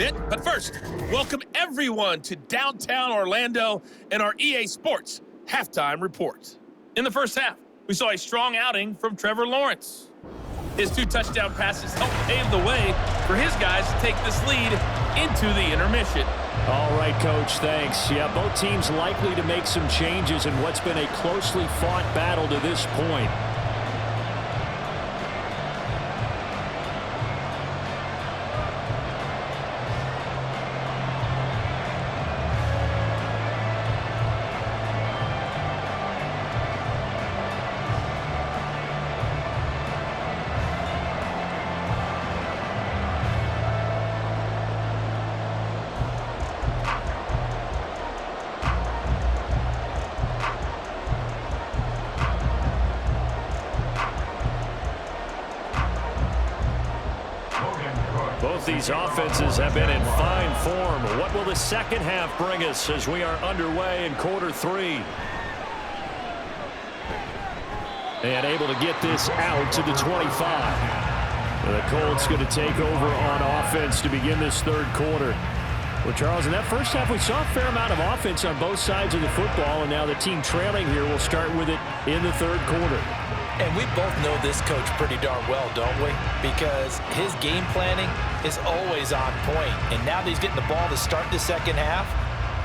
bit, but first, welcome everyone to downtown Orlando and our EA Sports Halftime Report. In the first half, we saw a strong outing from Trevor Lawrence. His 2 touchdown passes helped pave the way for his guys to take this lead into the intermission. All right, Coach, thanks. Yeah, both teams likely to make some changes in what's been a closely fought battle to this point. Both these offenses have been in fine form. What will the second half bring us as we are underway in quarter 3? And able to get this out to the 25. The Colts going to take over on offense to begin this third quarter. Well, Charles, in that first half, we saw a fair amount of offense on both sides of the football, and now the team trailing here will start with it in the third quarter. And we both know this coach pretty darn well, don't we? Because his game planning is always on point. And now that he's getting the ball to start the second half,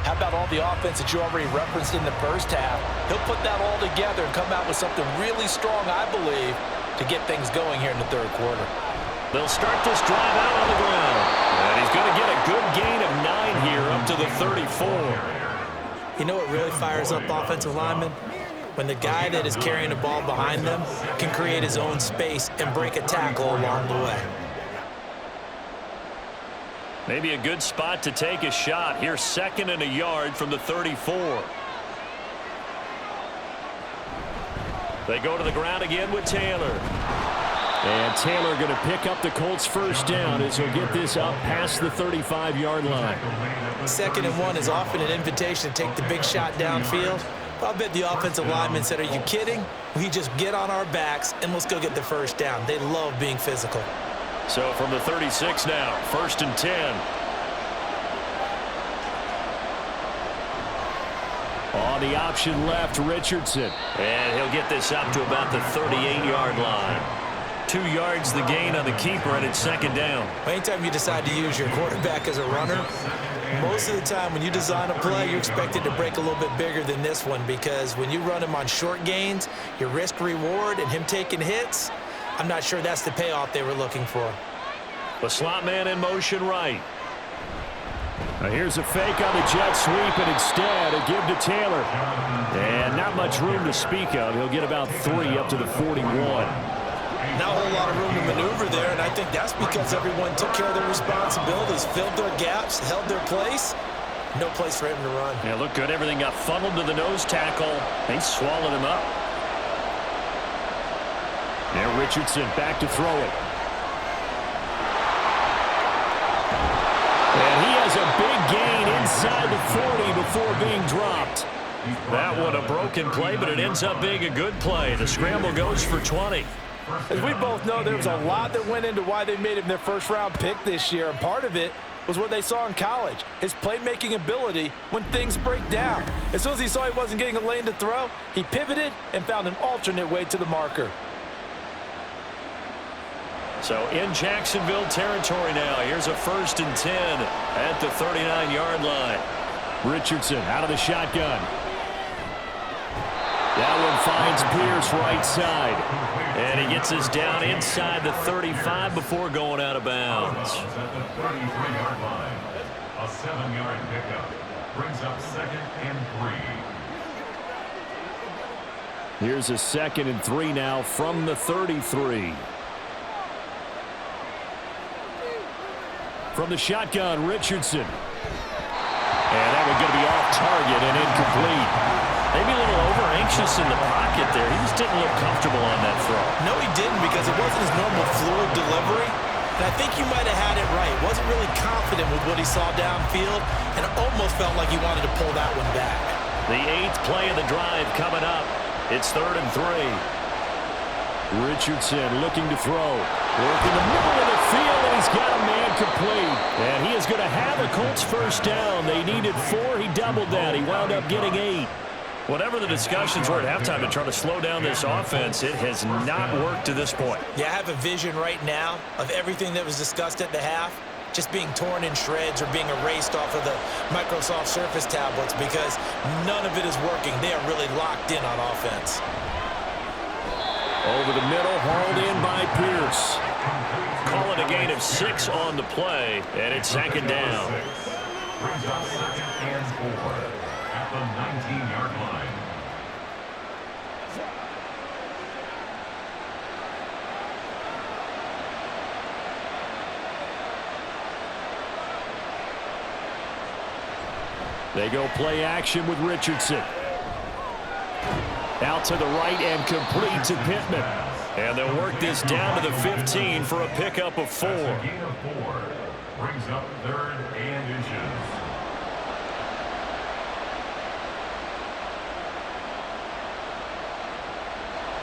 how about all the offense that you already referenced in the first half? He'll put that all together and come out with something really strong, I believe, to get things going here in the third quarter. They'll start this drive out on the ground. And he's going to get a good gain of 9 here up to the 34. You know what really fires up offensive linemen? When the guy that is carrying the ball behind them can create his own space and break a tackle along the way. Maybe a good spot to take a shot. Here's 2nd and a yard from the 34. They go to the ground again with Taylor. And Taylor going to pick up the Colts' first down as he'll get this up past the 35-yard line. 2nd and 1 is often an invitation to take the big shot downfield. I bet the offensive linemen said, are you kidding? We just get on our backs and let's go get the first down. They love being physical. So from the 36 now, 1st and 10. On the option left, Richardson. And he'll get this up to about the 38-yard line. 2 yards the gain on the keeper, and it's 2nd down. Anytime you decide to use your quarterback as a runner, most of the time when you design a play, you're expected to break a little bit bigger than this one, because when you run him on short gains, your risk-reward and him taking hits, I'm not sure that's the payoff they were looking for. The slot man in motion right. Now here's a fake on the jet sweep, and instead a give to Taylor. And not much room to speak of. He'll get about 3 up to the 41. Not a whole lot of room to maneuver there, and I think that's because everyone took care of their responsibilities, filled their gaps, held their place. No place for him to run. Yeah, looked good. Everything got funneled to the nose tackle. They swallowed him up. Now Richardson back to throw it. And he has a big gain inside the 40 before being dropped. That one a broken play, but it ends up being a good play. The scramble goes for 20. As we both know, there was a lot that went into why they made him their first-round pick this year, and part of it was what they saw in college, his playmaking ability when things break down. As soon as he saw he wasn't getting a lane to throw, he pivoted and found an alternate way to the marker. So in Jacksonville territory now, here's a 1st and 10 at the 39-yard line. Richardson out of the shotgun. That one finds Pierce right side. And he gets us down inside the 35 before going out of bounds. A 7-yard pickup brings up 2nd and 3. Here's a 2nd and 3 now from the 33. From the shotgun, Richardson. And that one going to be off target and incomplete. Maybe a little over-anxious in the pocket there. He just didn't look comfortable on that throw. No, he didn't, because it wasn't his normal fluid delivery. And I think you might have had it right. Wasn't really confident with what he saw downfield, and it almost felt like he wanted to pull that one back. The 8th play of the drive coming up. It's 3rd and 3. Richardson looking to throw. Working the middle of the field, and he's got a man complete. And he is going to have a Colts first down. They needed 4. He doubled that. He wound up getting 8. Whatever the discussions were at halftime to try to slow down this offense, it has not worked to this point. Yeah, I have a vision right now of everything that was discussed at the half just being torn in shreds or being erased off of the Microsoft Surface tablets because none of it is working. They are really locked in on offense. Over the middle, hauled in by Pierce. Call it a gain of 6 on the play, and it's second down. Brings up second and 4 at the 19-yard line. They go play action with Richardson. Out to the right and complete to Pittman. And they'll work this down to the 15 for a pickup of 4. That's a gain of 4. Brings up 3rd and inches.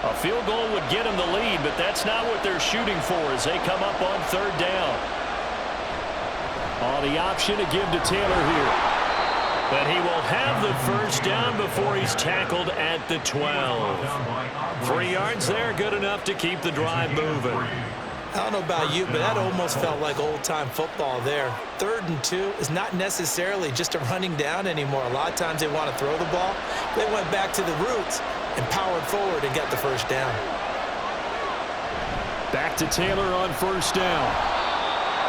A field goal would get them the lead, but that's not what they're shooting for as they come up on 3rd down. The option to give to Taylor here. But he will have the first down before he's tackled at the 12. 3 yards there, good enough to keep the drive moving. I don't know about you, but that almost felt like old-time football there. 3rd and 2 is not necessarily just a running down anymore. A lot of times they want to throw the ball. They went back to the roots and powered forward and got the first down. Back to Taylor on first down.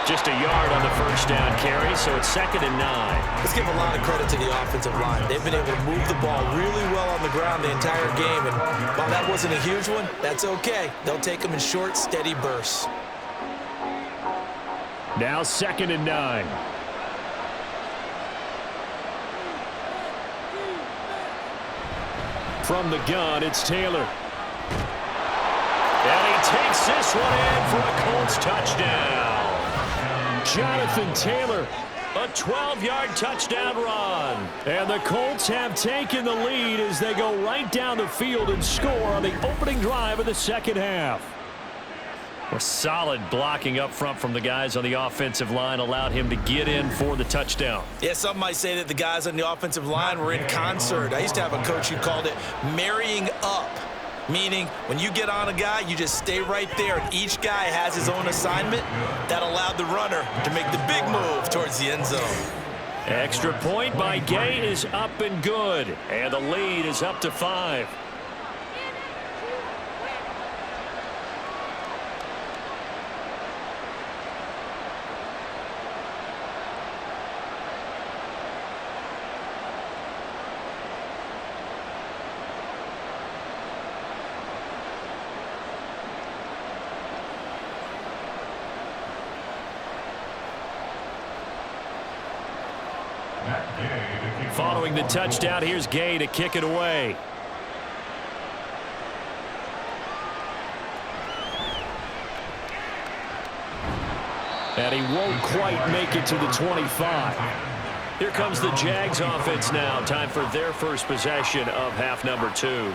Just a yard on the first down carry, so it's 2nd and 9. Let's give a lot of credit to the offensive line. They've been able to move the ball really well on the ground the entire game, and while that wasn't a huge one, that's okay. They'll take them in short, steady bursts. Now 2nd and 9. From the gun, it's Taylor. And he takes this one in for a Colts touchdown. Jonathan Taylor, a 12-yard touchdown run. And the Colts have taken the lead as they go right down the field and score on the opening drive of the second half. A solid blocking up front from the guys on the offensive line allowed him to get in for the touchdown. Yeah, some might say that the guys on the offensive line were in concert. I used to have a coach who called it marrying up. Meaning, when you get on a guy, you just stay right there, and each guy has his own assignment. That allowed the runner to make the big move towards the end zone. Extra point by Gay is up and good, and the lead is up to 5. Following the touchdown, here's Gay to kick it away. And he won't quite make it to the 25. Here comes the Jags offense now. Time for their first possession of half number 2.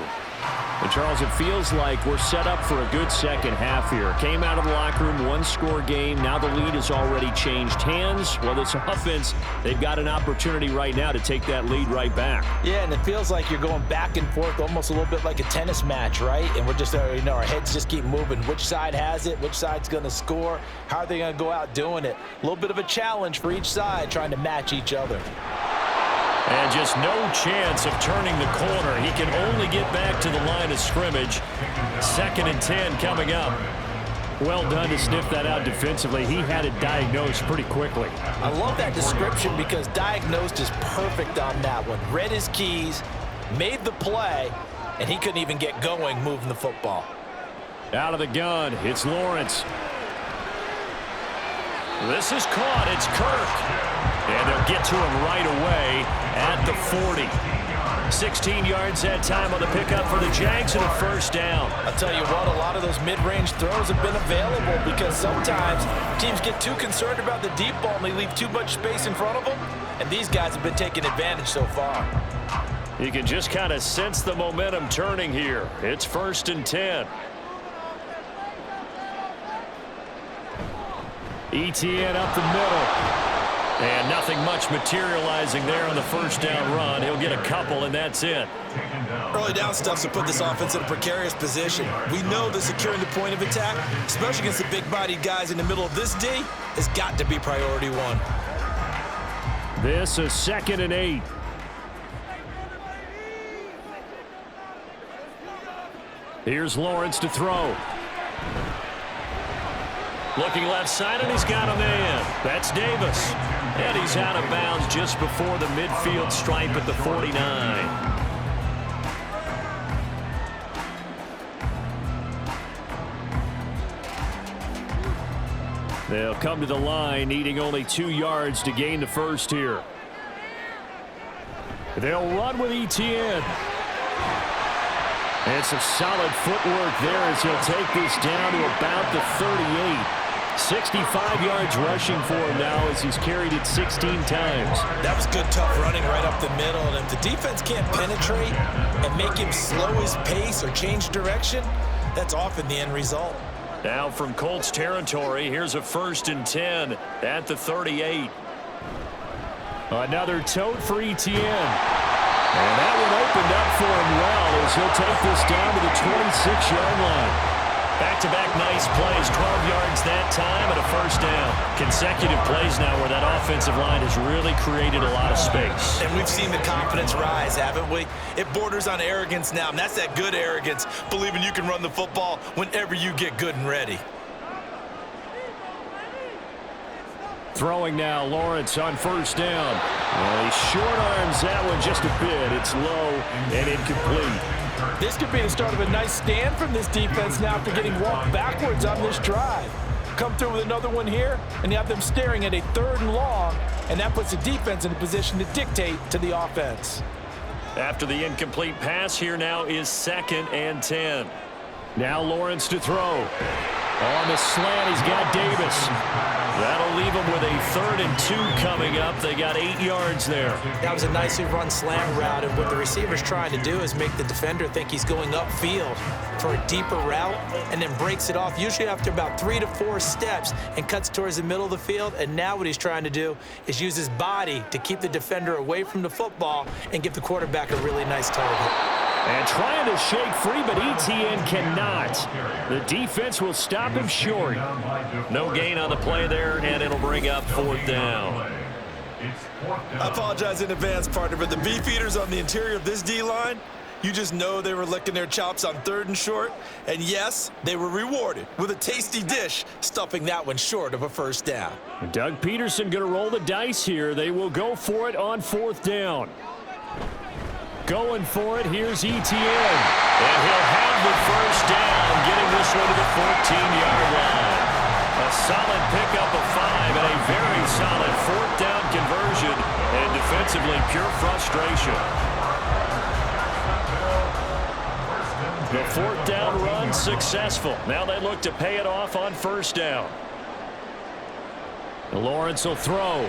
And Charles, it feels like we're set up for a good second half here. Came out of the locker room, 1-score game. Now the lead has already changed hands. Well, this offense, they've got an opportunity right now to take that lead right back. Yeah, and it feels like you're going back and forth almost a little bit like a tennis match, right? And we're just, our heads just keep moving. Which side has it? Which side's going to score? How are they going to go out doing it? A little bit of a challenge for each side trying to match each other. And just no chance of turning the corner. He can only get back to the line of scrimmage. 2nd and 10 coming up. Well done to sniff that out defensively. He had it diagnosed pretty quickly. I love that description because diagnosed is perfect on that one. Read his keys, made the play, and he couldn't even get going moving the football. Out of the gun, it's Lawrence. This is caught. It's Kirk. And they'll get to him right away at the 40. 16 yards that time on the pickup for the Jags and a first down. I'll tell you what, a lot of those mid-range throws have been available because sometimes teams get too concerned about the deep ball and they leave too much space in front of them. And these guys have been taking advantage so far. You can just kind of sense the momentum turning here. It's 1st and 10. ETN up the middle. And nothing much materializing there on the first down run. He'll get a couple, and that's it. Early down stuff to put this offense in a precarious position. We know that securing the point of attack, especially against the big-bodied guys in the middle of this D, has got to be priority one. This is 2nd and 8. Here's Lawrence to throw. Looking left side, and he's got a man. That's Davis. And he's out of bounds just before the midfield stripe at the 49. They'll come to the line, needing only 2 yards to gain the first here. They'll run with ETN. And some solid footwork there as he'll take this down to about the 38. 65 yards rushing for him now as he's carried it 16 times. That was good, tough running right up the middle. And if the defense can't penetrate and make him slow his pace or change direction, that's often the end result. Now from Colts territory, here's a 1st and 10 at the 38. Another tote for ETN. And that one opened up for him well as he'll take this down to the 26-yard line. Back-to-back nice plays, 12 yards that time and a first down. Consecutive plays now where that offensive line has really created a lot of space. And we've seen the confidence rise, haven't we? It borders on arrogance now, and that's that good arrogance, believing you can run the football whenever you get good and ready. Throwing now, Lawrence on first down. Well, he short arms that one just a bit. It's low and incomplete. This could be the start of a nice stand from this defense now after getting walked backwards on this drive. Come through with another one here, and you have them staring at a 3rd and long, and that puts the defense in a position to dictate to the offense. After the incomplete pass, here now is 2nd and 10. Now Lawrence to throw. On the slant, he's got Davis. That'll leave him with a 3rd and 2 coming up. They got 8 yards there. That was a nicely run slant route, and what the receiver's trying to do is make the defender think he's going upfield for a deeper route and then breaks it off, usually after about 3 to 4 steps, and cuts towards the middle of the field. And now what he's trying to do is use his body to keep the defender away from the football and give the quarterback a really nice target. And trying to shake free, but ETN cannot. The defense will stop him short. No gain on the play there, and it'll bring up 4th down. I apologize in advance, partner, but the beef eaters on the interior of this D-line, you just know they were licking their chops on 3rd and short. And yes, they were rewarded with a tasty dish, stuffing that one short of a first down. Doug Peterson going to roll the dice here. They will go for it on 4th down. Going for it, here's ETN. And he'll have the first down, getting this one to the 14-yard line. A solid pickup of 5 and a very solid 4th down conversion. And defensively, pure frustration. The 4th down run successful. Now they look to pay it off on first down. Lawrence will throw.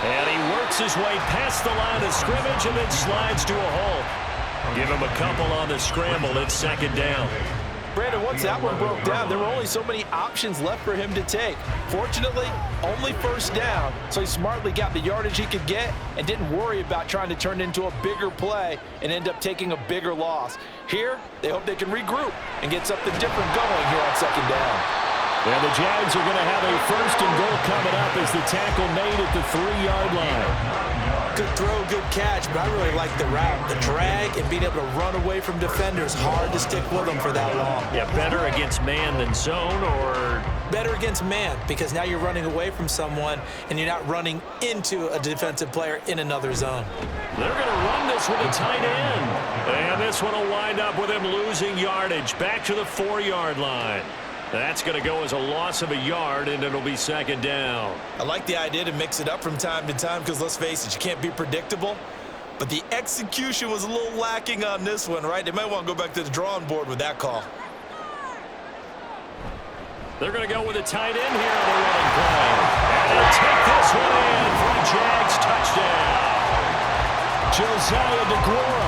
And he works his way past the line of scrimmage and then slides to a hole. Give him a couple on the scramble. It's 2nd down. Brandon, once that one broke down, there were only so many options left for him to take. Fortunately, only first down, so he smartly got the yardage he could get and didn't worry about trying to turn it into a bigger play and end up taking a bigger loss. Here, they hope they can regroup and get something different going here on 2nd down. And the Jags are going to have a 1st and goal coming up as the tackle made at the 3-yard line. Good throw, good catch, but I really like the route. The drag and being able to run away from defenders, hard to stick with them for that long. Yeah, better against man than zone, or? Better against man, because now you're running away from someone and you're not running into a defensive player in another zone. They're going to run this with a tight end. And this one will wind up with him losing yardage back to the 4-yard line. That's going to go as a loss of a yard, and it'll be 2nd down. I like the idea to mix it up from time to time because, let's face it, you can't be predictable. But the execution was a little lacking on this one, right? They might want to go back to the drawing board with that call. They're going to go with a tight end here on the running play. And they'll take this one in for a Jags touchdown. Josiah DeGuara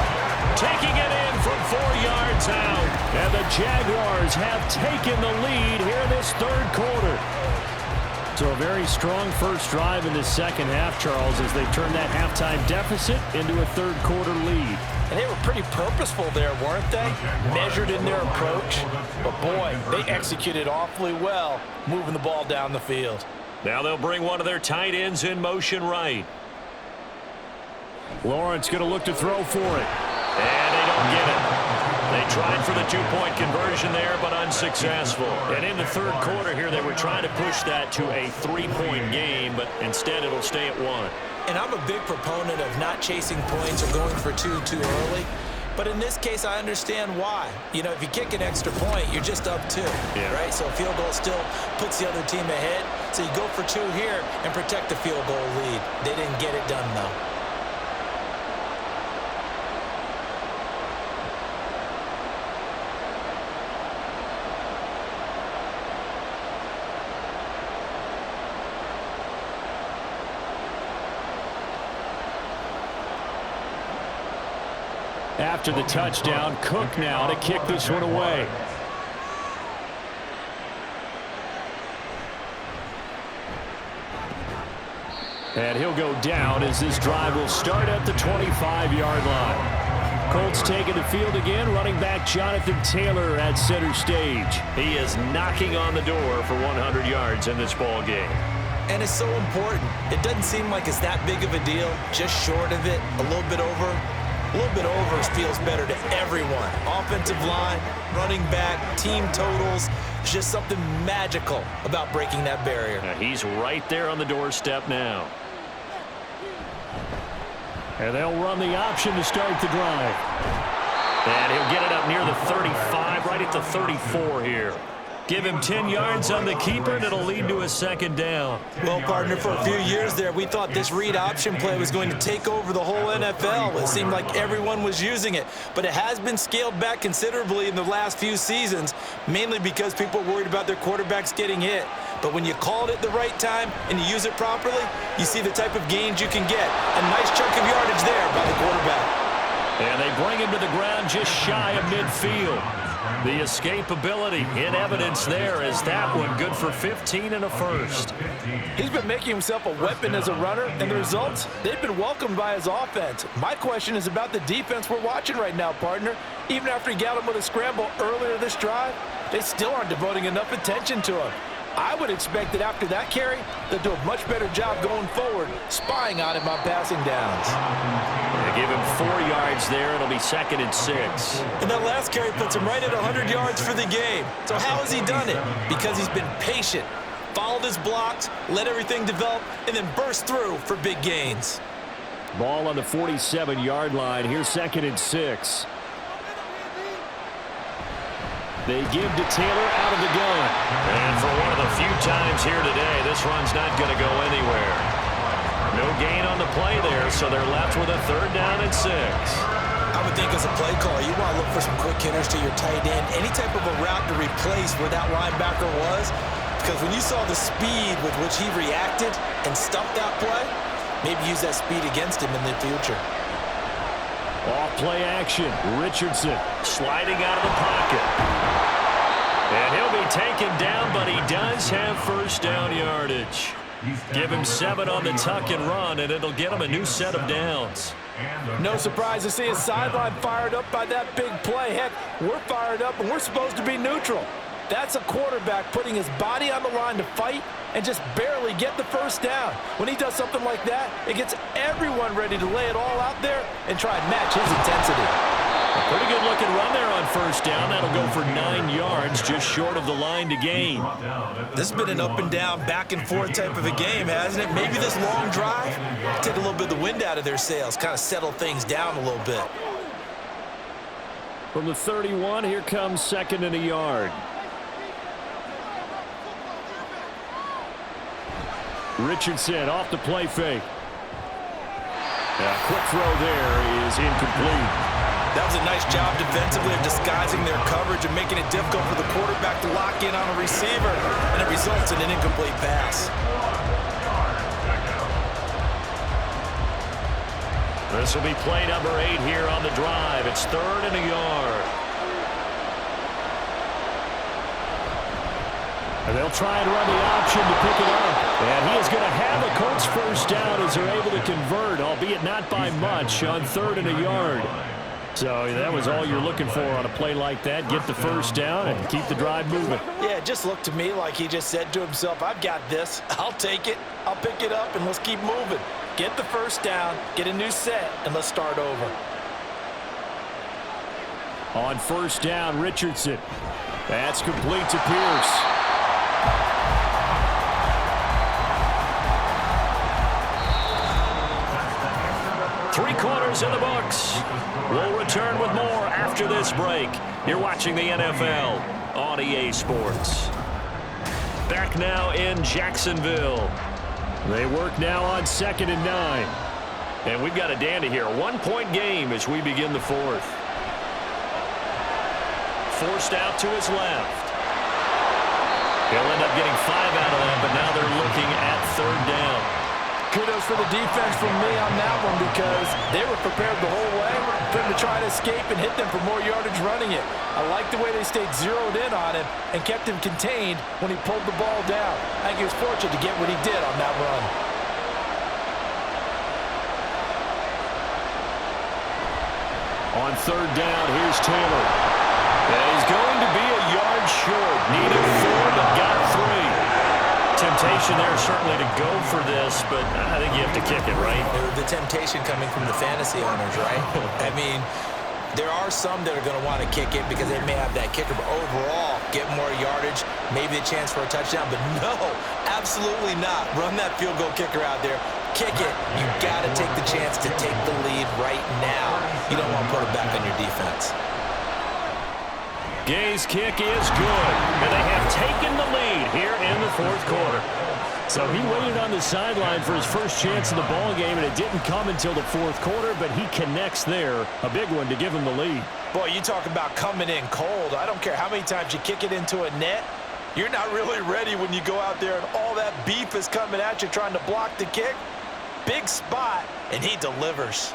taking it in from 4 yards out. And the Jaguars have taken the lead here in this third quarter. So a very strong first drive in the second half, Charles, as they've turned that halftime deficit into a third quarter lead. And they were pretty purposeful there, weren't they? Measured in their approach. But boy, they executed awfully well, moving the ball down the field. Now they'll bring one of their tight ends in motion right. Lawrence going to look to throw for it. And they don't get it. They tried for the two-point conversion there, but unsuccessful. And in the third quarter here, they were trying to push that to a three-point game, but instead it'll stay at one. And I'm a big proponent of not chasing points or going for two too early. But in this case, I understand why. You know, if you kick an extra point, you're just up two, right? So a field goal still puts the other team ahead. So you go for two here and protect the field goal lead. They didn't get it done, though. After the touchdown, Cook now to kick this one away. And he'll go down as this drive will start at the 25-yard line. Colts taking the field again, running back Jonathan Taylor at center stage. He is knocking on the door for 100 yards in this ball game. And it's so important. It doesn't seem like it's that big of a deal, just short of it, a little bit over. A little bit over feels better to everyone. Offensive line, running back, team totals. There's just something magical about breaking that barrier. He's right there on the doorstep now. And they'll run the option to start the drive. And he'll get it up near the 35, right at the 34 here. Give him 10 yards on the keeper, and it'll lead to a second down. Well, partner, for a few years there, we thought this read option play was going to take over the whole NFL. It seemed like everyone was using it. But it has been scaled back considerably in the last few seasons, mainly because people are worried about their quarterbacks getting hit. But when you call it at the right time and you use it properly, you see the type of gains you can get. A nice chunk of yardage there by the quarterback. And they bring him to the ground just shy of midfield. The escapability in evidence there is that one good for 15 and a first. He's been making himself a weapon as a runner, and the results, they've been welcomed by his offense. My question is about the defense we're watching right now, partner. Even after he got him with a scramble earlier this drive, they still aren't devoting enough attention to him. I would expect that after that carry, they'll do a much better job going forward, spying on him on passing downs. They give him 4 yards there. It'll be 2nd and 6. And that last carry puts him right at 100 yards for the game. So how has he done it? Because he's been patient, followed his blocks, let everything develop, and then burst through for big gains. Ball on the 47-yard line. Here's 2nd and 6. They give to Taylor out of the gun. And for one of the few times here today, this run's not going to go anywhere. No gain on the play there, so they're left with a 3rd down and 6. I would think as a play caller, you want to look for some quick hitters to your tight end. Any type of a route to replace where that linebacker was. Because when you saw the speed with which he reacted and stuffed that play, maybe use that speed against him in the future. Off play action. Richardson sliding out of the pocket. And he'll be taken down, but he does have first down yardage. Give him 7 on the tuck and run, and it'll get him a new set of downs. No surprise to see his sideline fired up by that big play. Heck, we're fired up, and we're supposed to be neutral. That's a quarterback putting his body on the line to fight and just barely get the first down. When he does something like that, it gets everyone ready to lay it all out there and try and match his intensity. A pretty good looking run there on first down. That'll go for 9 yards, just short of the line to gain. This has been an up and down, back and forth type of a game, hasn't it? Maybe this long drive take a little bit of the wind out of their sails, kind of settle things down a little bit. From the 31, here comes 2nd and a yard. Richardson off the play fake. A quick throw there is incomplete. That was a nice job defensively of disguising their coverage and making it difficult for the quarterback to lock in on a receiver, and it results in an incomplete pass. This will be play number 8 here on the drive. It's 3rd and a yard. And they'll try and run the option to pick it up. And he is going to have a Colts first down as they're able to convert, albeit not by much, on 3rd and a yard. So that was all you're looking for on a play like that. Get the first down and keep the drive moving. Yeah, it just looked to me like he just said to himself, I've got this. I'll take it. I'll pick it up, and let's keep moving. Get the first down, get a new set, and let's start over. On first down, Richardson. That's complete to Pierce. Three-quarters in the books. We'll return with more after this break. You're watching the NFL on EA Sports. Back now in Jacksonville. They work now on 2nd and 9. And we've got a dandy here. 1-point game as we begin the 4th. Forced out to his left. He'll end up getting 5 out of that, but now they're looking at 3rd down. Kudos for the defense from me on that one because they were prepared the whole way for him to try to escape and hit them for more yardage running it. I like the way they stayed zeroed in on him and kept him contained when he pulled the ball down. I think he was fortunate to get what he did on that run. On 3rd down, here's Taylor. And he's going to be a yard short. Needed 4, but got 3. Temptation there certainly to go for this, but I think you have to kick it, right? The temptation coming from the fantasy owners, right? I mean, there are some that are going to want to kick it because they may have that kicker, but overall, get more yardage, maybe a chance for a touchdown, but no, absolutely not. Run that field goal kicker out there. Kick it. You got to take the chance to take the lead right now. You don't want to put it back on your defense. Gay's kick is good, and they have taken the lead here in the 4th quarter. So he waited on the sideline for his first chance in the ball game, and it didn't come until the 4th quarter, but he connects there, a big one to give him the lead. Boy, you talk about coming in cold. I don't care how many times you kick it into a net. You're not really ready when you go out there and all that beef is coming at you trying to block the kick. Big spot, and he delivers.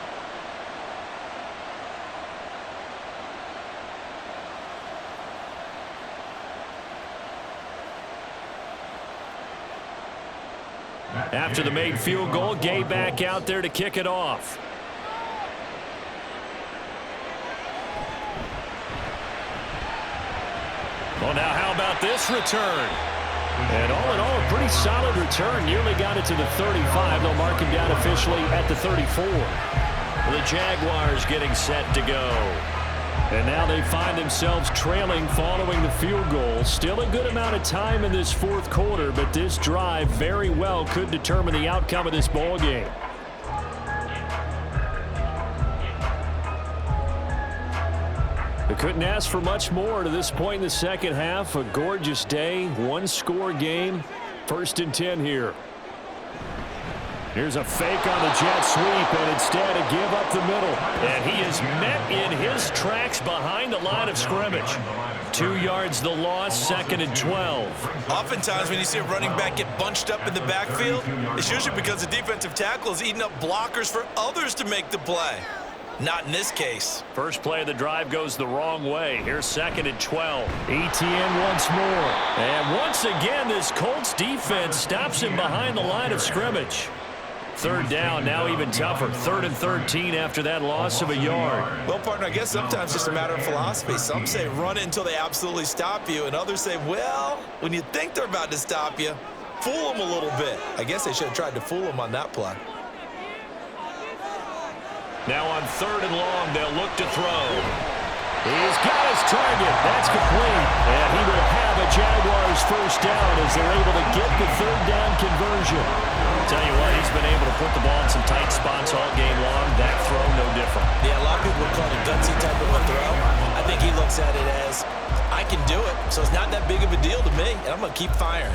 After the made field goal, Gay back out there to kick it off. Well, now how about this return? And all in all, a pretty solid return. Nearly got it to the 35. They'll mark him down officially at the 34. The Jaguars getting set to go. And now they find themselves trailing following the field goal. Still a good amount of time in this 4th quarter, but this drive very well could determine the outcome of this ball game. They couldn't ask for much more to this point in the 2nd half. A gorgeous day, 1-score game. 1st and 10 here. Here's a fake on the jet sweep, and instead a give up the middle. And he is met in his tracks behind the line of scrimmage. 2 yards the loss, 2nd and 12. Oftentimes when you see a running back get bunched up in the backfield, it's usually because the defensive tackle is eating up blockers for others to make the play. Not in this case. First play of the drive goes the wrong way. Here's 2nd and 12. ETN once more. And once again, this Colts defense stops him behind the line of scrimmage. 3rd down, now even tougher. 3rd and 13 after that loss of a yard. Well, partner, I guess sometimes it's just a matter of philosophy. Some say run it until they absolutely stop you, and others say, well, when you think they're about to stop you, fool them a little bit. I guess they should have tried to fool them on that play. Now on 3rd and long, they'll look to throw. He's got his target. That's complete. And he will have a Jaguars first down as they're able to get the 3rd down conversion. Tell you what, he's been able to put the ball in some tight spots all game long. That throw, no different. Yeah, a lot of people would call it a gutsy type of a throw. I think he looks at it as, I can do it, so it's not that big of a deal to me, and I'm going to keep firing.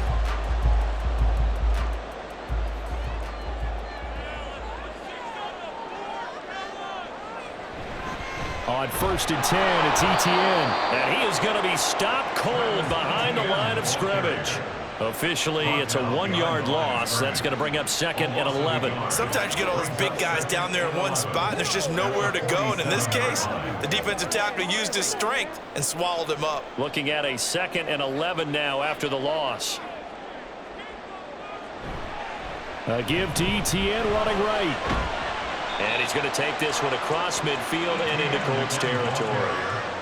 On 1st and 10, it's ETN. And he is going to be stopped cold behind the line of scrimmage. Officially, it's a 1-yard loss. That's going to bring up 2nd and 11. Sometimes you get all those big guys down there in one spot, and there's just nowhere to go. And in this case, the defensive tackle used his strength and swallowed him up. Looking at a 2nd and 11 now after the loss. A give to Etienne running right. And he's going to take this one across midfield and into Colts territory.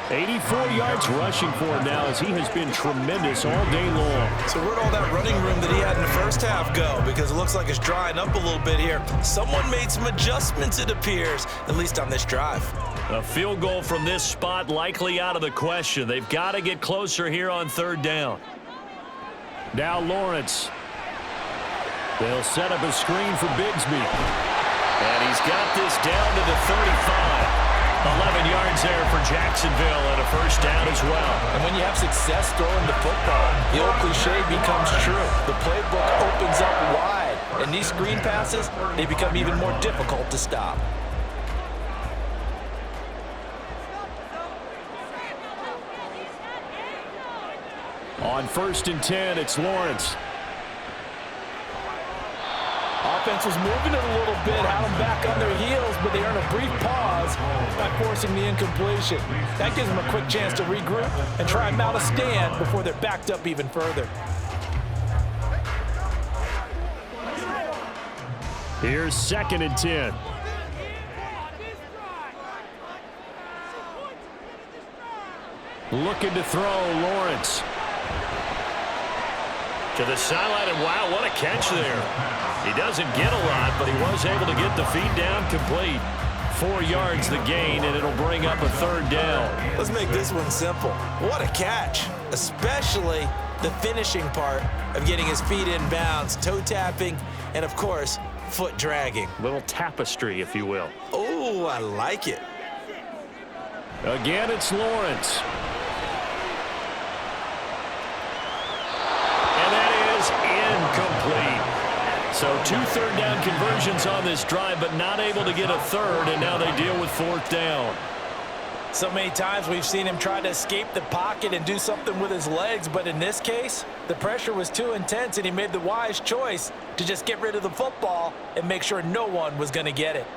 84 yards rushing for him now as he has been tremendous all day long. So where'd all that running room that he had in the first half go? Because it looks like it's drying up a little bit here. Someone made some adjustments, it appears, at least on this drive. A field goal from this spot likely out of the question. They've got to get closer here on 3rd down. Now Lawrence. They'll set up a screen for Bigsby. And he's got this down to the 35. 11 yards there for Jacksonville and a 1st down as well. And when you have success throwing the football, the old cliche becomes true. The playbook opens up wide, and these screen passes, they become even more difficult to stop. On 1st and 10, it's Lawrence. Offense was moving it a little bit, had them back on their heels, but they earn a brief pause by forcing the incompletion. That gives them a quick chance to regroup and try and mount a stand before they're backed up even further. Here's 2nd and 10. Looking to throw, Lawrence. To the sideline, and wow, what a catch there. He doesn't get a lot, but he was able to get the feed down complete. 4 yards the gain, and it'll bring up a 3rd down. Let's make this one simple. What a catch, especially the finishing part of getting his feet in bounds, toe tapping, and of course, foot dragging. Little tapestry, if you will. Oh, I like it. Again, it's Lawrence. Incomplete. So 2 3rd down conversions on this drive, but not able to get a 3rd, and now they deal with 4th down. So many times we've seen him try to escape the pocket and do something with his legs, but in this case, the pressure was too intense, and he made the wise choice to just get rid of the football and make sure no one was going to get it.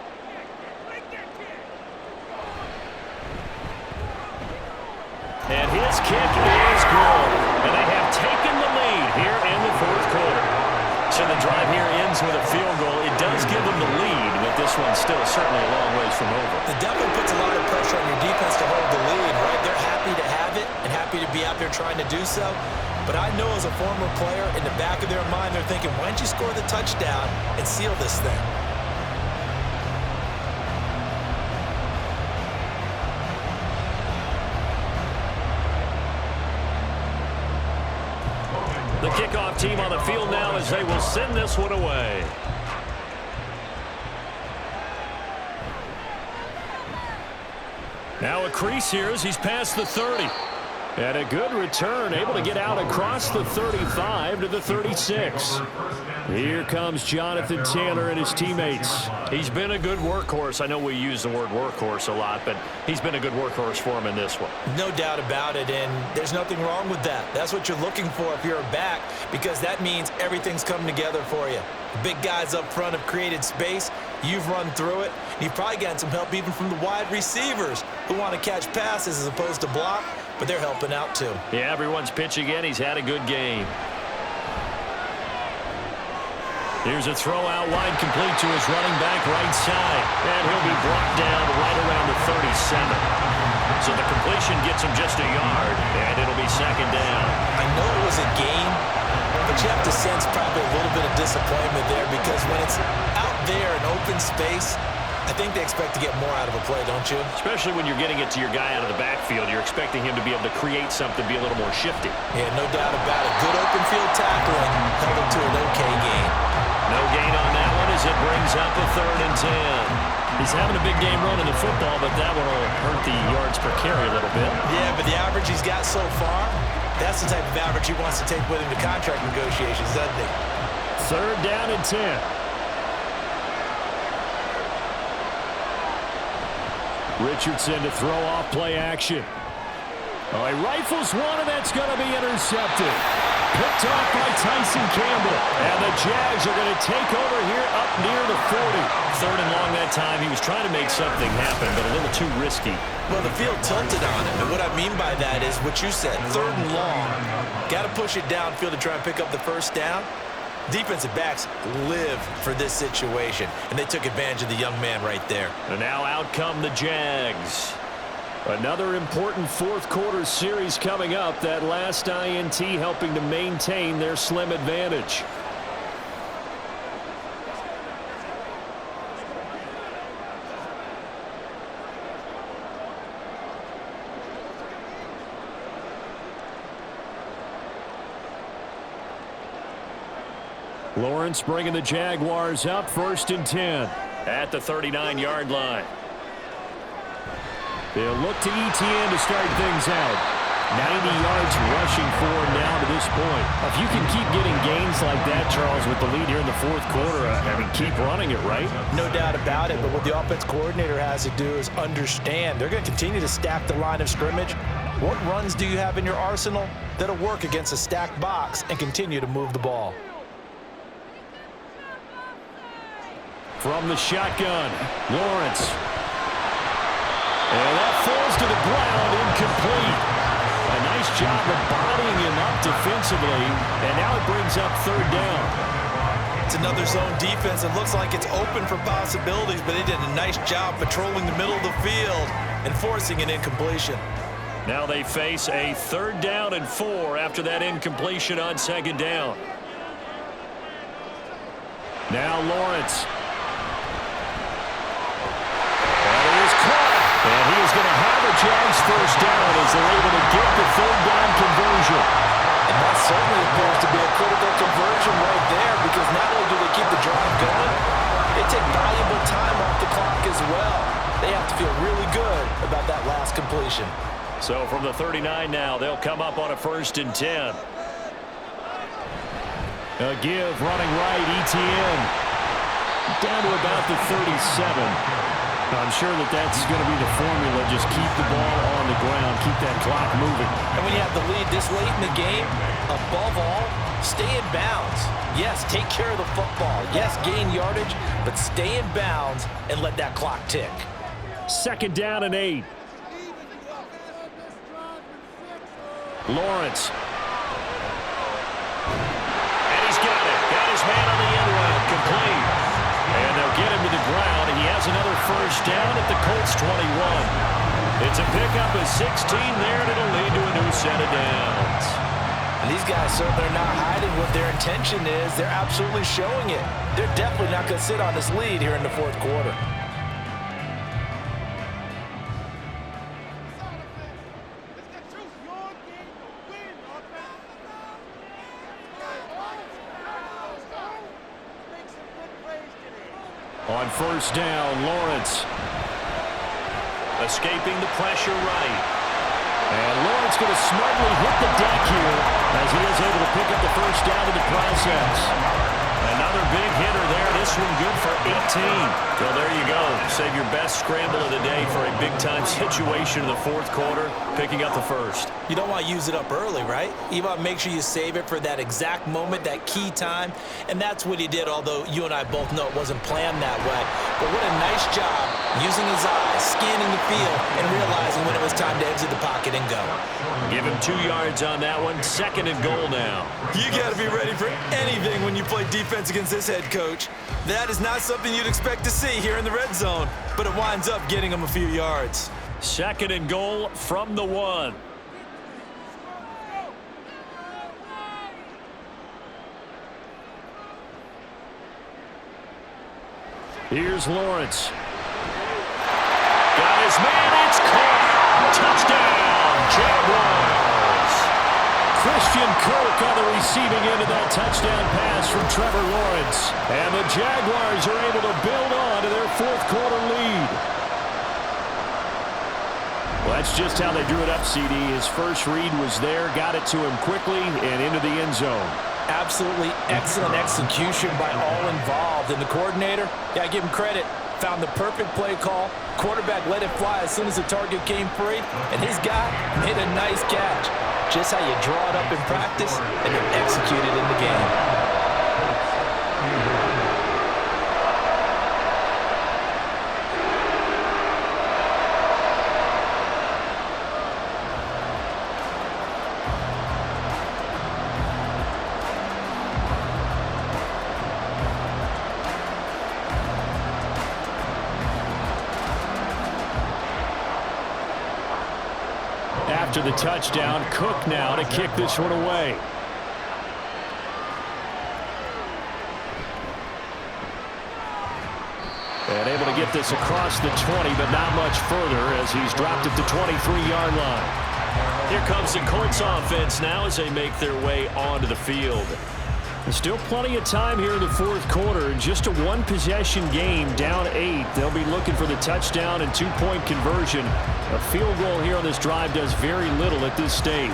And his kick is good. And they have taken the lead here in the 4th quarter. So the drive here ends with a field goal. It does give them the lead, but this one's still certainly a long ways from over. It definitely puts a lot of pressure on your defense to hold the lead, right? They're happy to have it and happy to be out there trying to do so. But I know as a former player, in the back of their mind, they're thinking, why don't you score the touchdown and seal this thing? The kickoff team on the field now as they will send this one away. Now a crease here as he's past the 30. And a good return, able to get out across the 35 to the 36. Here comes Jonathan Taylor and his teammates. He's been a good workhorse. I know we use the word workhorse a lot, but he's been a good workhorse for him in this one. No doubt about it, and there's nothing wrong with that. That's what you're looking for if you're a back, because that means everything's coming together for you. The big guys up front have created space. You've run through it. You've probably gotten some help even from the wide receivers who want to catch passes as opposed to block, but they're helping out too. Yeah, everyone's pitching in. He's had a good game. Here's a throw out wide, complete to his running back right side. And he'll be brought down right around the 37. So the completion gets him just a yard, and it'll be 2nd down. I know it was a game, but you have to sense probably a little bit of disappointment there, because when it's out there in open space, I think they expect to get more out of a play, don't you? Especially when you're getting it to your guy out of the backfield. You're expecting him to be able to create something, be a little more shifty. Yeah, no doubt about it. Good open field tackling held it to an okay gain. No gain on that one as it brings up a 3rd and 10. He's having a big game running the football, but that one will hurt the yards per carry a little bit. Yeah, but the average he's got so far, that's the type of average he wants to take with him to contract negotiations, doesn't he? 3rd down and 10. Richardson to throw off play action. Oh, he rifles one, and that's going to be intercepted. Picked off by Tyson Campbell. And the Jags are going to take over here up near the 40. Third and long that time. He was trying to make something happen, but a little too risky. Well, the field tilted on him, and what I mean by that is what you said, third and long. Got to push it downfield to try and pick up the first down. Defensive backs live for this situation, and they took advantage of the young man right there. And now out come the Jags. Another important fourth quarter series coming up. That last INT helping to maintain their slim advantage. Lawrence bringing the Jaguars up, 1st and 10. At the 39-yard line. They'll look to ETN to start things out. 90 yards rushing for him now to this point. If you can keep getting gains like that, Charles, with the lead here in the fourth quarter, I mean, keep running it, right? No doubt about it, but what the offense coordinator has to do is understand they're going to continue to stack the line of scrimmage. What runs do you have in your arsenal that'll work against a stacked box and continue to move the ball? From the shotgun, Lawrence. And that falls to the ground, incomplete. A nice job of bodying him up defensively, and now it brings up 3rd down. It's another zone defense. It looks like it's open for possibilities, but they did a nice job patrolling the middle of the field and forcing an incompletion. Now they face a 3rd down and 4 after that incompletion on 2nd down. Now Lawrence. And he is going to have a Jags first down as they're able to get the 3rd down conversion. And that certainly appears to be a critical conversion right there, because not only do they keep the drive going, they take valuable time off the clock as well. They have to feel really good about that last completion. So from the 39 now, they'll come up on a 1st and 10. A give running right, ETN. Down to about the 37. I'm sure that's going to be the formula. Just keep the ball on the ground. Keep that clock moving. And when you have the lead this late in the game, above all, stay in bounds. Yes, take care of the football. Yes, gain yardage, but stay in bounds and let that clock tick. 2nd down and 8. Lawrence. And he's got it. Got his man on the end route. Complete. And they'll get him to the ground, and he has another 1st down at the Colts 21. It's a pickup of 16 there, and it'll lead to a new set of downs. And these guys certainly are not hiding what their intention is. They're absolutely showing it. They're definitely not going to sit on this lead here in the fourth quarter. On 1st down, Lawrence. Escaping the pressure right. And Lawrence going to smartly hit the deck here as he is able to pick up the 1st down in the process. Another big hitter there. This one good for 18. Well, there you go. Save your best scramble of the day for a big-time situation in the fourth quarter, picking up the 1st. You don't want to use it up early, right? You want to make sure you save it for that exact moment, that key time. And that's what he did, although you and I both know it wasn't planned that way. But what a nice job using his eyes, scanning the field, and realizing when it was time to exit the pocket and go. Give him 2 yards on that one. 2nd and goal now. You got to be ready for anything when you play defense against this head coach. That is not something you'd expect to see here in the red zone, but it winds up getting him a few yards. 2nd and goal from the 1. Here's Lawrence. Got his man. It's caught. Touchdown, Jaguars. Christian Kirk on the receiving end of that touchdown pass from Trevor Lawrence. And the Jaguars are able to build on to their fourth quarter lead. Well, that's just how they drew it up, CD. His first read was there, got it to him quickly, and into the end zone. Absolutely excellent execution by all involved. And the coordinator, yeah, I give him credit. found the perfect play call. Quarterback let it fly as soon as the target came free, and his guy made a nice catch. Just how you draw it up in practice and then execute it in the game. After the touchdown, Cook now to kick this one away. And able to get this across the 20, but not much further as he's dropped at the 23-yard line. Here comes the Colts offense now as they make their way onto the field. There's still plenty of time here in the fourth quarter. Just a one-possession game, down 8. They'll be looking for the touchdown and two-point conversion. A field goal here on this drive does very little at this stage.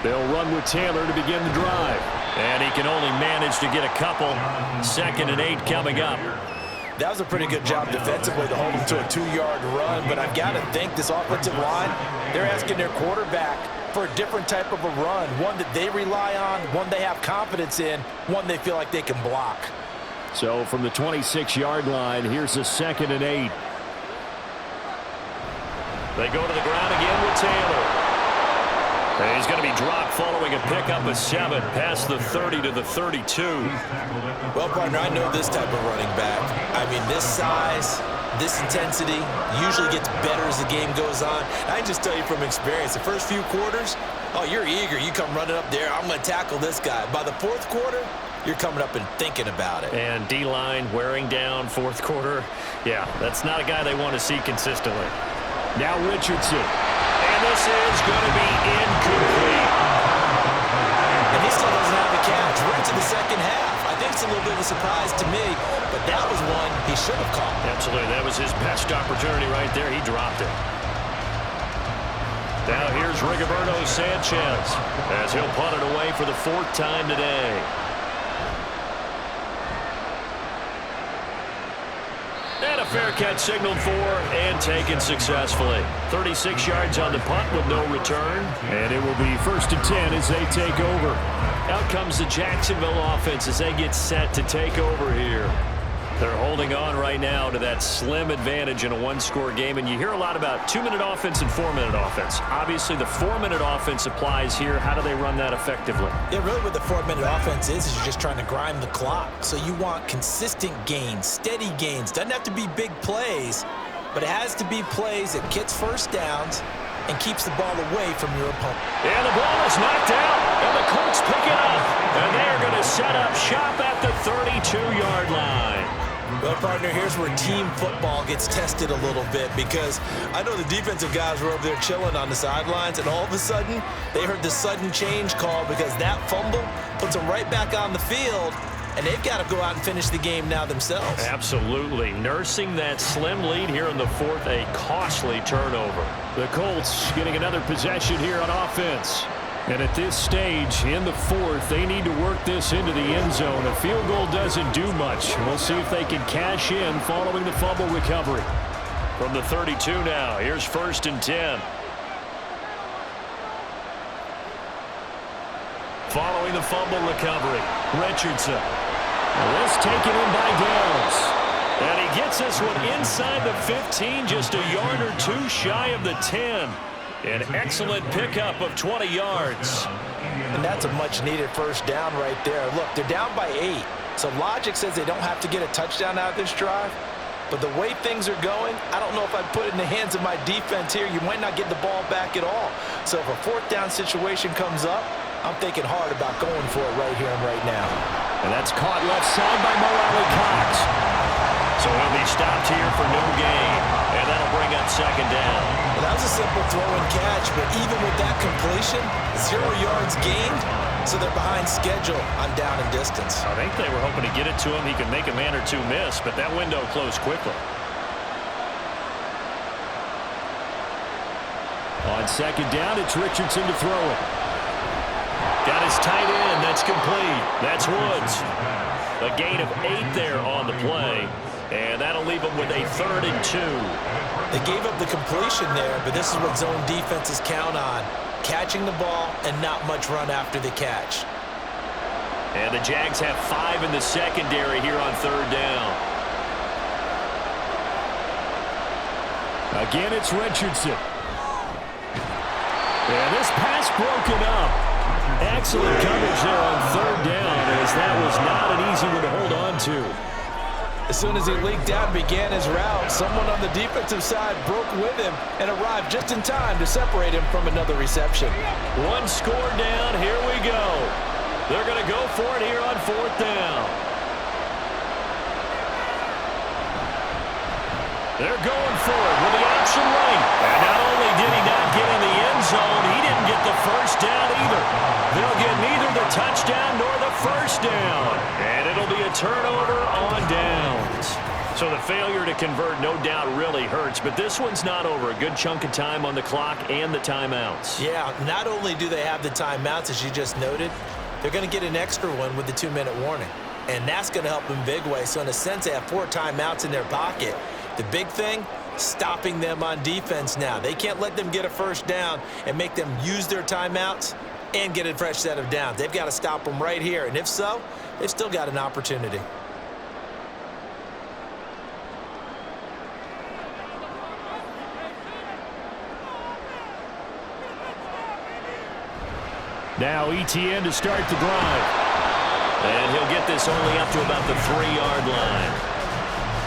They'll run with Taylor to begin the drive. And he can only manage to get a couple. 2nd and 8 coming up. That was a pretty good job defensively to hold him to a 2-yard run, but I've got to think this offensive line, they're asking their quarterback for a different type of a run, one that they rely on, one they have confidence in, one they feel like they can block. So from the 26-yard line, here's the 2nd and 8. They go to the ground again with Taylor. And he's going to be dropped following a pickup of 7 past the 30 to the 32. Well, partner, I know this type of running back. I mean, this size, this intensity usually gets better as the game goes on. I can just tell you from experience, the first few quarters, oh, you're eager. You come running up there, I'm going to tackle this guy. By the fourth quarter, you're coming up and thinking about it. And D-line wearing down fourth quarter. Yeah, that's not a guy they want to see consistently. Now Richardson. And this is going to be incomplete. And he still doesn't have a catch right to the second half. I think it's a little bit of a surprise to me, but that was one he should have caught. Absolutely. That was his best opportunity right there. He dropped it. Now here's Rigoberto Sanchez as he'll punt it away for the 4th time today. And a fair catch signaled for and taken successfully. 36 yards on the punt with no return. And it will be 1st and 10 as they take over. Out comes the Jacksonville offense as they get set to take over here. They're holding on right now to that slim advantage in a one-score game. And you hear a lot about 2-minute offense and 4-minute offense. Obviously, the 4-minute offense applies here. How do they run that effectively? Yeah, really what the 4-minute offense is you're just trying to grind the clock. So you want consistent gains, steady gains. Doesn't have to be big plays, but it has to be plays that gets first downs and keeps the ball away from your opponent. And the ball is knocked out, and the Colts pick it up. And they're going to set up shop at the 32-yard line. Well, partner, here's where team football gets tested a little bit because I know the defensive guys were over there chilling on the sidelines, and all of a sudden, they heard the sudden change call because that fumble puts them right back on the field, and they've got to go out and finish the game now themselves. Absolutely. Nursing that slim lead here in the 4th, a costly turnover. The Colts getting another possession here on offense. And at this stage, in the 4th, they need to work this into the end zone. A field goal doesn't do much. We'll see if they can cash in following the fumble recovery. From the 32 now, here's 1st and 10. Following the fumble recovery, Richardson. This taken in by Downs. And he gets this one inside the 15, just a yard or 2 shy of the 10. An excellent pickup of 20 yards. And that's a much-needed first down right there. Look, they're down by 8. So logic says they don't have to get a touchdown out of this drive. But the way things are going, I don't know if I'd put it in the hands of my defense here. You might not get the ball back at all. So if a 4th down situation comes up, I'm thinking hard about going for it right here and right now. And that's caught left side by Mo Cox. So he'll be stopped here for no gain. And that'll bring up 2nd down. Well, that was a simple throw and catch, but even with that completion, 0 yards gained, so they're behind schedule on down and distance. I think they were hoping to get it to him. He could make a man or two miss, but that window closed quickly. On second down, it's Richardson to throw it. Got his tight end. That's complete. That's Woods. A gain of 8 there on the play. And that'll leave them with a 3rd and 2. They gave up the completion there, but this is what zone defenses count on. Catching the ball and not much run after the catch. And the Jags have 5 in the secondary here on 3rd down. Again, it's Richardson. And this pass broken up. Excellent coverage there on 3rd down, as that was not an easy one to hold on to. As soon as he leaked out and began his route, someone on the defensive side broke with him and arrived just in time to separate him from another reception. One score down. Here we go. They're going to go for it here on 4th down. They're going for it with the option right. And not only did he not get in the end zone, he didn't get the first down either. They'll get neither the touchdown nor the first down. And it'll be a turnover on downs. So the failure to convert no doubt really hurts, but this one's not over. A good chunk of time on the clock and the timeouts. Yeah, not only do they have the timeouts, as you just noted, they're going to get an extra one with the 2-minute warning. And that's going to help them big way. So in a sense, they have 4 timeouts in their pocket. The big thing, stopping them on defense now. They can't let them get a first down and make them use their timeouts and get a fresh set of downs. They've got to stop them right here. And if so, they've still got an opportunity. Now ETN to start the drive. And he'll get this only up to about the 3-yard line.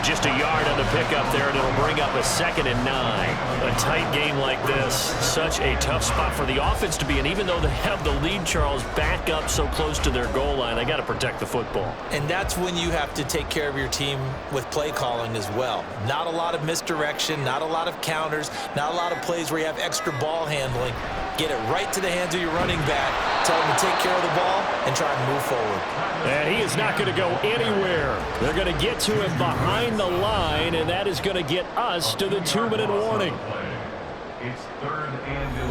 Just a yard on the pickup there, and it'll bring up a 2nd and 9. A tight game like this, such a tough spot for the offense to be in. Even though they have the lead, Charles, back up so close to their goal line, they got to protect the football. And that's when you have to take care of your team with play calling as well. Not a lot of misdirection, not a lot of counters, not a lot of plays where you have extra ball handling. Get it right to the hands of your running back, tell him to take care of the ball, and try and move forward. And he is not going to go anywhere. They're going to get to him behind the line, and that is going to get us to the 2-minute warning.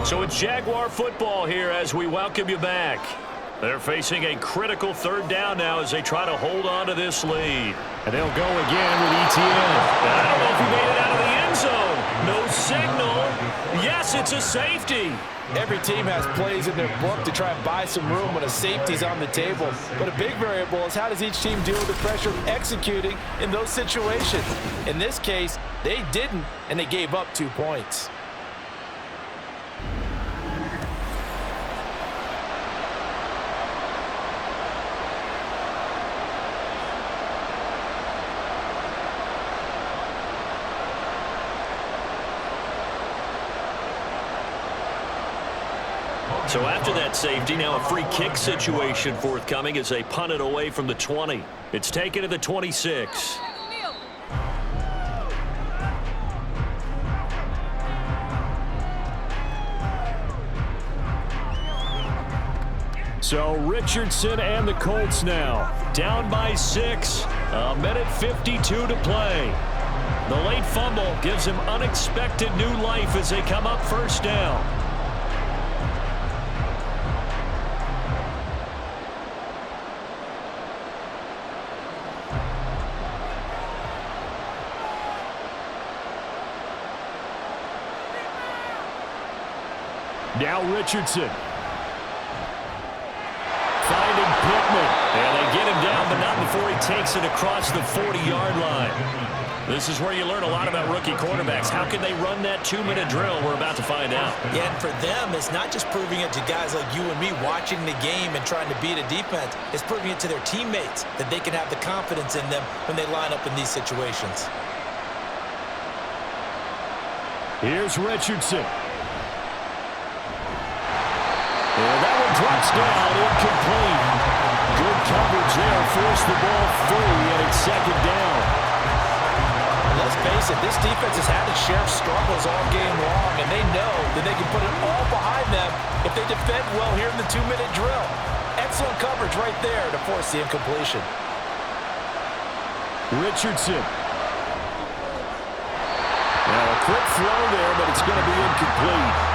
So it's Jaguar football here as we welcome you back. They're facing a critical 3rd down now as they try to hold on to this lead. And they'll go again with ETN. And I don't know if he made it out of the end zone. No signal. Yes, it's a safety. Every team has plays in their book to try and buy some room when a safety's on the table. But a big variable is how does each team deal with the pressure of executing in those situations. In this case, they didn't, and they gave up 2 points. So after that safety, now a free kick situation forthcoming as they punt it away from the 20. It's taken to the 26. So Richardson and the Colts now down by 6. A minute 52 to play. The late fumble gives him unexpected new life as they come up 1st down. Now Richardson. Finding Pittman. And they get him down, but not before he takes it across the 40-yard line. This is where you learn a lot about rookie quarterbacks. How can they run that 2-minute drill? We're about to find out. Yeah, and for them, it's not just proving it to guys like you and me watching the game and trying to beat a defense. It's proving it to their teammates that they can have the confidence in them when they line up in these situations. Here's Richardson. And that one drops down, incomplete. Good coverage there, forced the ball free, and it's 2nd down. Let's face it, this defense has had its share of struggles all game long, and they know that they can put it all behind them if they defend well here in the 2-minute drill. Excellent coverage right there to force the incompletion. Richardson. Now a quick throw there, but it's going to be incomplete.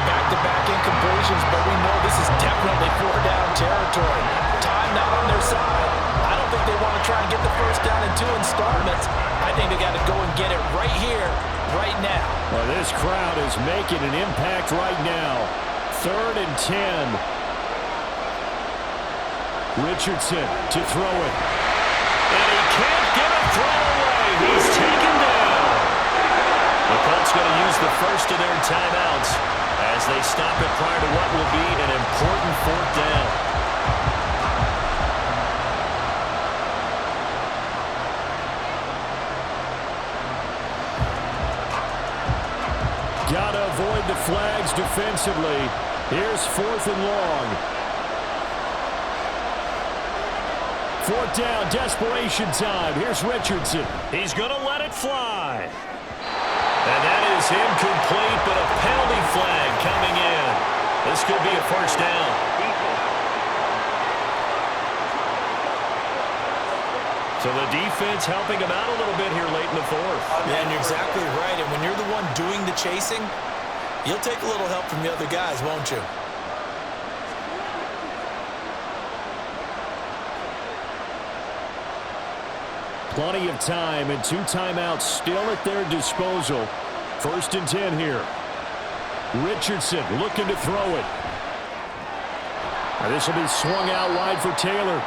Back-to-back incompletions, but we know this is definitely 4-down territory. Time not on their side. I don't think they want to try and get the first down in 2 installments. I think they got to go and get it right here, right now. Well, this crowd is making an impact right now. 3rd and 10. Richardson to throw it. And he can't get a throw away. He's taken down. The Colts going to use the first of their timeouts as they stop it prior to what will be an important 4th down. Got to avoid the flags defensively. Here's 4th and long. 4th down, desperation time. Here's Richardson. He's going to let it fly. And that is incomplete, but a penalty flag coming in. This could be a first down. So the defense helping him out a little bit here late in the 4th. Yeah, and you're exactly right. And when you're the one doing the chasing, you'll take a little help from the other guys, won't you? Plenty of time and 2 timeouts still at their disposal. 1st and 10 here. Richardson looking to throw it. Now this will be swung out wide for Taylor.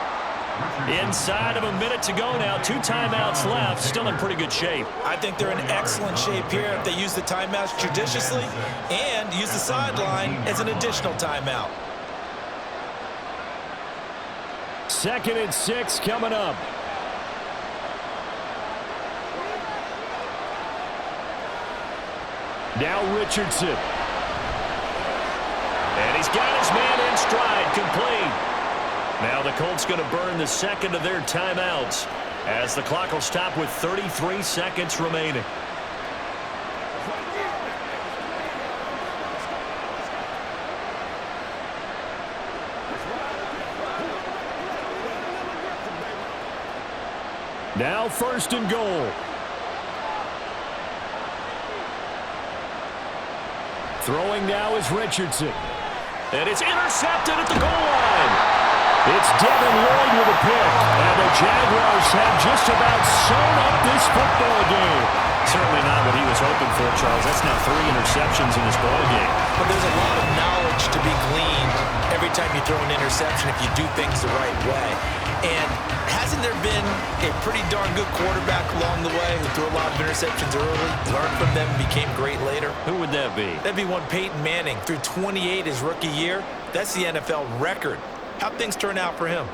Inside of a minute to go now. 2 timeouts left. Still in pretty good shape. I think they're in excellent shape here if they use the timeouts judiciously and use the sideline as an additional timeout. 2nd and 6 coming up. Now Richardson. And he's got his man in stride, complete. Now the Colts going to burn the 2nd of their timeouts as the clock will stop with 33 seconds remaining. Now 1st and goal. Throwing now is Richardson. And it's intercepted at the goal line. It's Devin Lloyd with a pick. And the Jaguars have just about sewn up this football game. Certainly not what he was hoping for, Charles. That's now 3 interceptions in this ball game. But there's a lot of knowledge to be gleaned every time you throw an interception if you do things the right way. And hasn't there been a pretty darn good quarterback along the way who threw a lot of interceptions early, learned from them, and became great later? Who would that be? That'd be one Peyton Manning. Threw 28 his rookie year. That's the NFL record. How'd things turn out for him?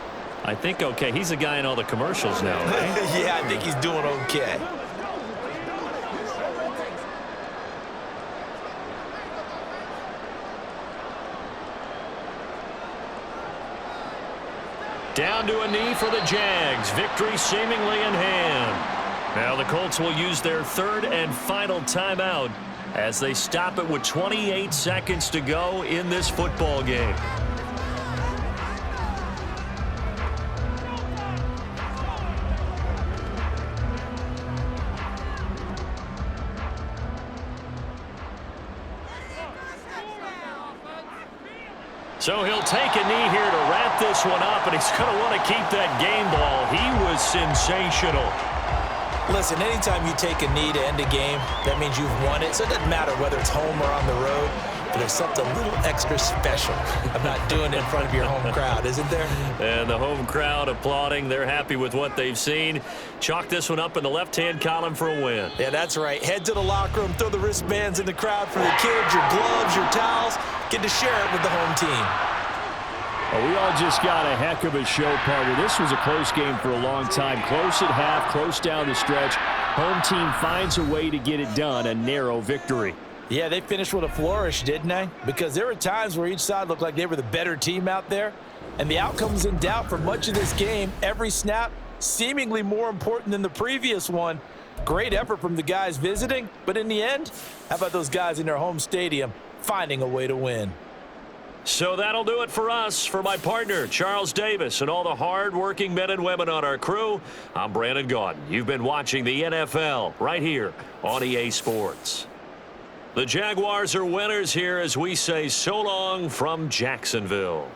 I think okay. He's a guy in all the commercials now, right? Yeah, I think he's doing okay. Down to a knee for the Jags. Victory seemingly in hand. Now the Colts will use their 3rd and final timeout as they stop it with 28 seconds to go in this football game. So he'll take a knee here to wrap this one up, and he's going to want to keep that game ball. He was sensational. Listen, anytime you take a knee to end a game, that means you've won it. So it doesn't matter whether it's home or on the road, but there's something a little extra special about doing it in front of your home crowd, isn't there? And the home crowd applauding. They're happy with what they've seen. Chalk this one up in the left-hand column for a win. Yeah, that's right. Head to the locker room, throw the wristbands in the crowd for the kids, your gloves, your towels. Get to share it with the home team. Well, we all just got a heck of a show, partner. This was a close game for a long time. Close at half, close down the stretch. Home team finds a way to get it done, a narrow victory. Yeah, they finished with a flourish, didn't they? Because there were times where each side looked like they were the better team out there. And the outcome was in doubt for much of this game. Every snap seemingly more important than the previous one. Great effort from the guys visiting. But in the end, how about those guys in their home stadium finding a way to win? So that'll do it for us. For my partner, Charles Davis, and all the hard-working men and women on our crew, I'm Brandon Gaudin. You've been watching the NFL right here on EA Sports. The Jaguars are winners here as we say so long from Jacksonville.